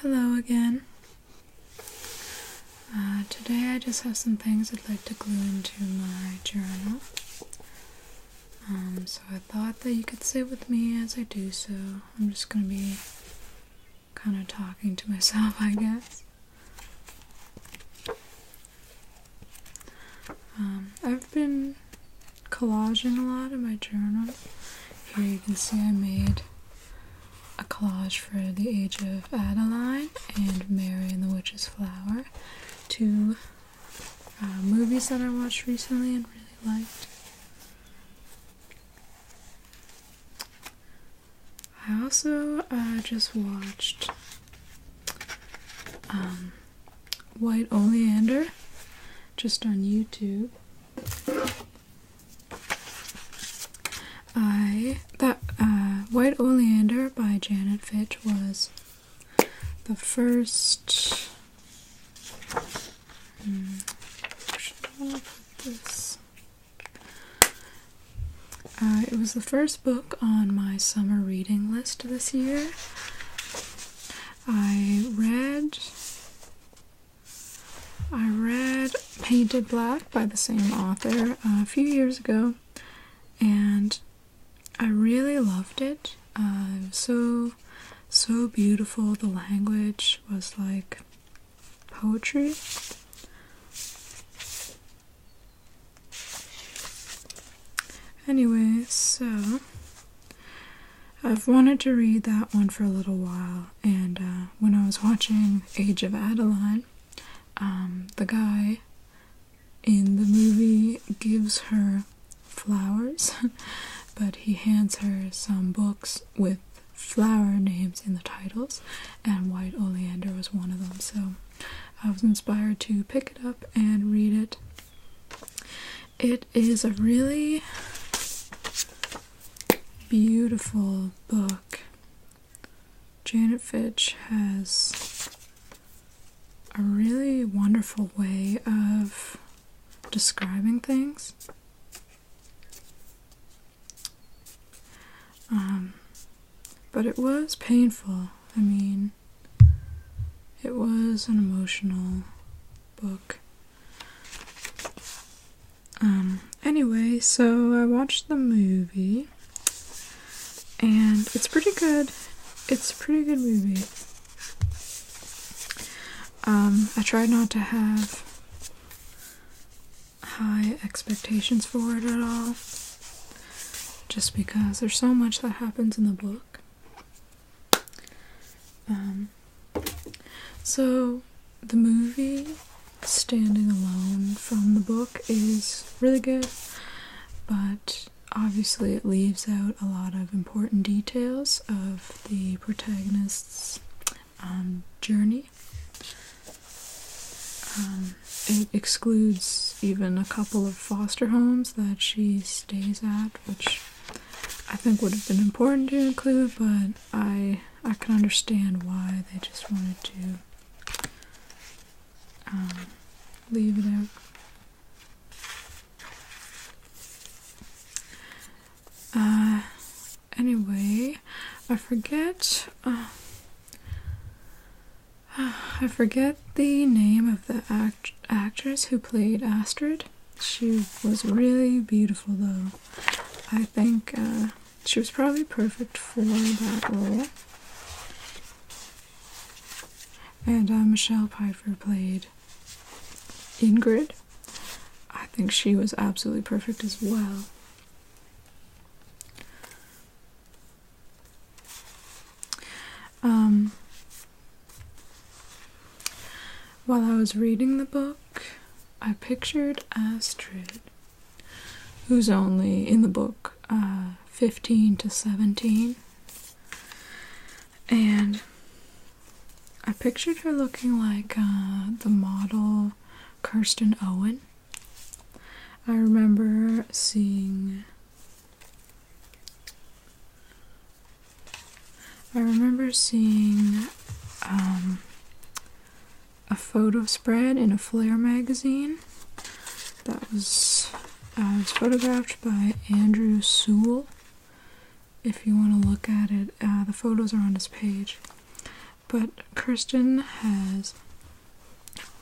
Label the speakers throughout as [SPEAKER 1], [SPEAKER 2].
[SPEAKER 1] Hello again. Today I just have some things I'd like to glue into my journal. So I thought that you could sit with me as I do so. I'm just going to be kind of talking to myself, I guess. I've been collaging a lot in my journal. Here you can see I made a collage for The Age of Adeline and Mary and the Witch's Flower, two movies that I watched recently and really liked. I also just watched White Oleander just on YouTube. White Oleander by Janet Fitch was the first. It was the first book on my summer reading list this year. I read Painted Black by the same author a few years ago, and I really loved it. It was so beautiful. The language was like poetry. Anyway, so I've wanted to read that one for a little while, and when I was watching Age of Adeline, the guy in the movie gives her flowers, but he hands her some books with flower names in the titles, and White Oleander was one of them, so I was inspired to pick it up and read it. It is a really beautiful book. Janet Fitch has a really wonderful way of describing things. But it was painful. I mean, it was an emotional book. Anyway, so I watched the movie, and it's pretty good. It's a pretty good movie. I tried not to have high expectations for it at all, just because there's so much that happens in the book. So the movie, standing alone from the book, is really good, but obviously it leaves out a lot of important details of the protagonist's journey. It excludes even a couple of foster homes that she stays at, which I think would have been important to include, but I can understand why they just wanted to leave it out. Anyway, I forget the name of the actress who played Astrid. She was really beautiful, though. I think she was probably perfect for that role. And Michelle Pfeiffer played Ingrid. I think she was absolutely perfect as well. While I was reading the book, I pictured Astrid, who's only in the book 15 to 17, and I pictured her looking like the model Kirsten Owen. I remember seeing a photo spread in a Flair magazine that was photographed by Andrew Sewell. If you want to look at it, the photos are on his page. but Kirsten has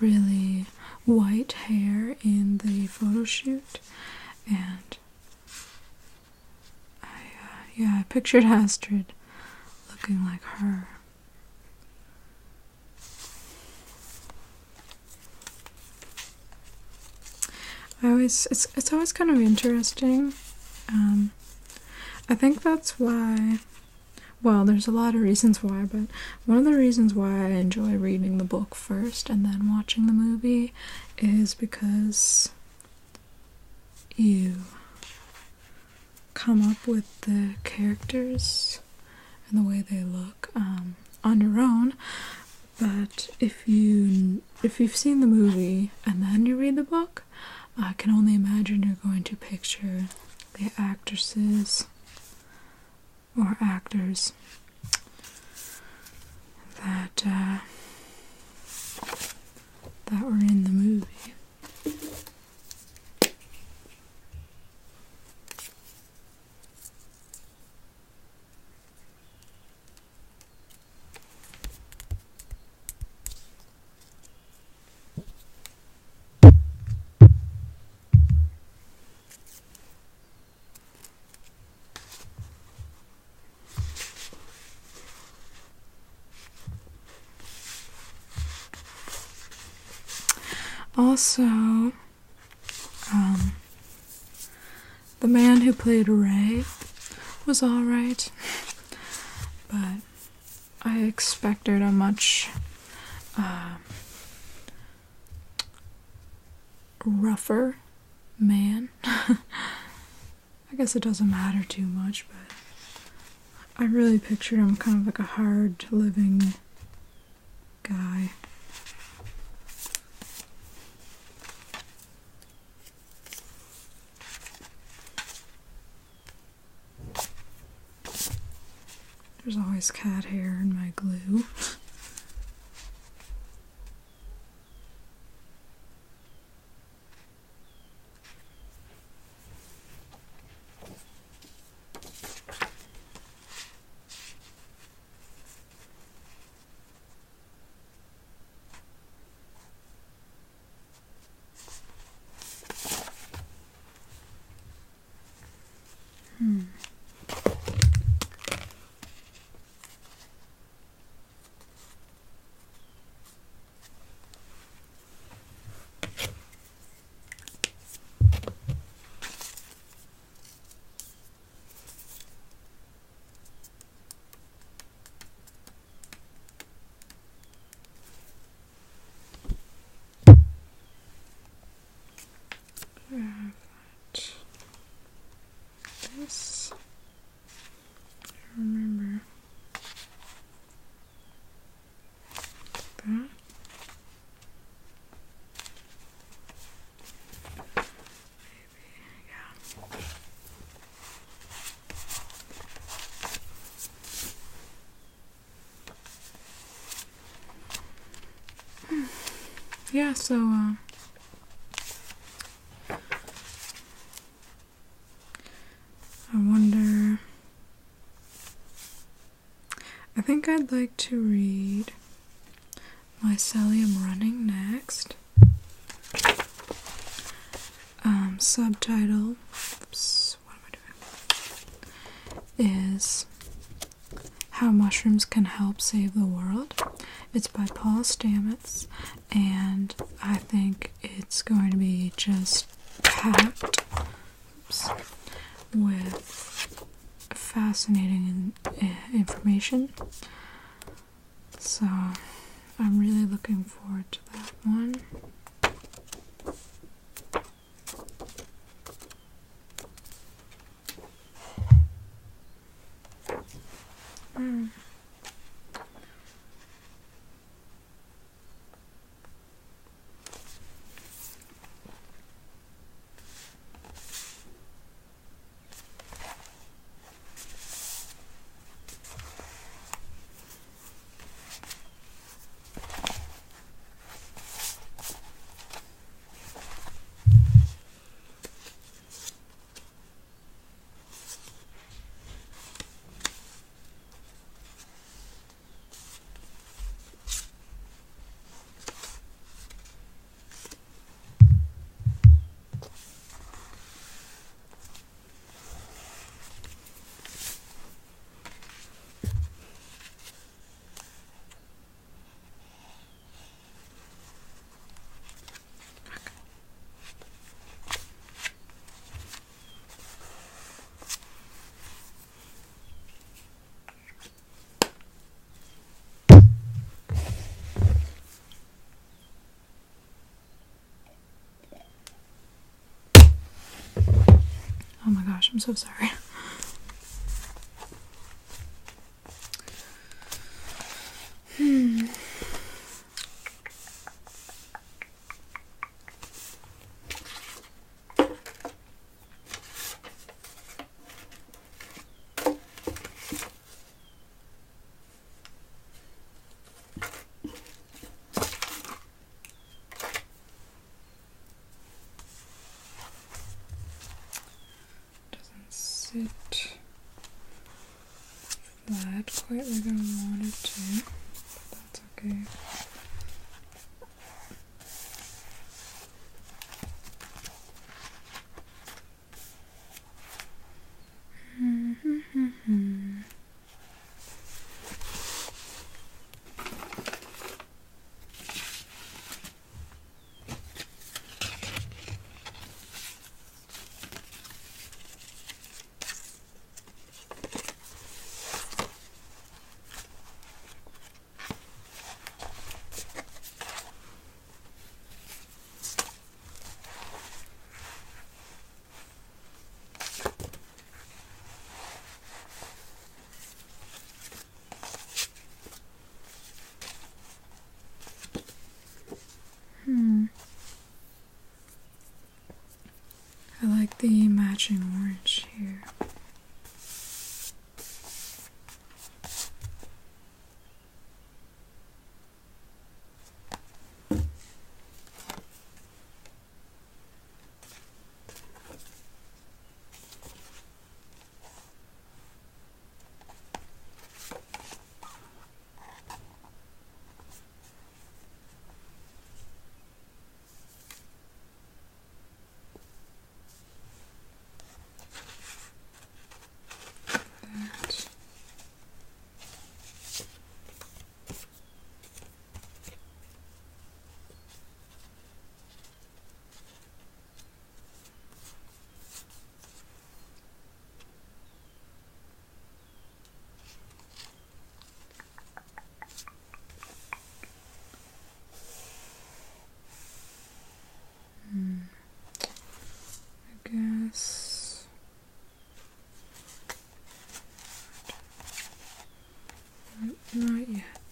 [SPEAKER 1] really white hair in the photo shoot, and I pictured Astrid looking like her. It's always kind of interesting. I think that's why, well, there's a lot of reasons why, but one of the reasons why I enjoy reading the book first and then watching the movie is because you come up with the characters and the way they look on your own. But if you've seen the movie and then you read the book, I can only imagine you're going to picture the actresses or actors that were in the movie. Also, the man who played Ray was alright, but I expected a much rougher man. I guess it doesn't matter too much, but I really pictured him kind of like a hard-living guy. There's always cat hair in my glue. This, I remember that. Maybe, yeah. Yeah, so, I wonder, I think I'd like to read Mycelium Running next. Subtitle, oops, what am I doing? Is How Mushrooms Can Help Save the World. It's by Paul Stamets, and I think it's going to be just packed with fascinating information. So I'm really looking forward to that one. I'm so sorry. Sit flat quite like I want it to, but that's okay. I like the matching orange here. I guess not yet.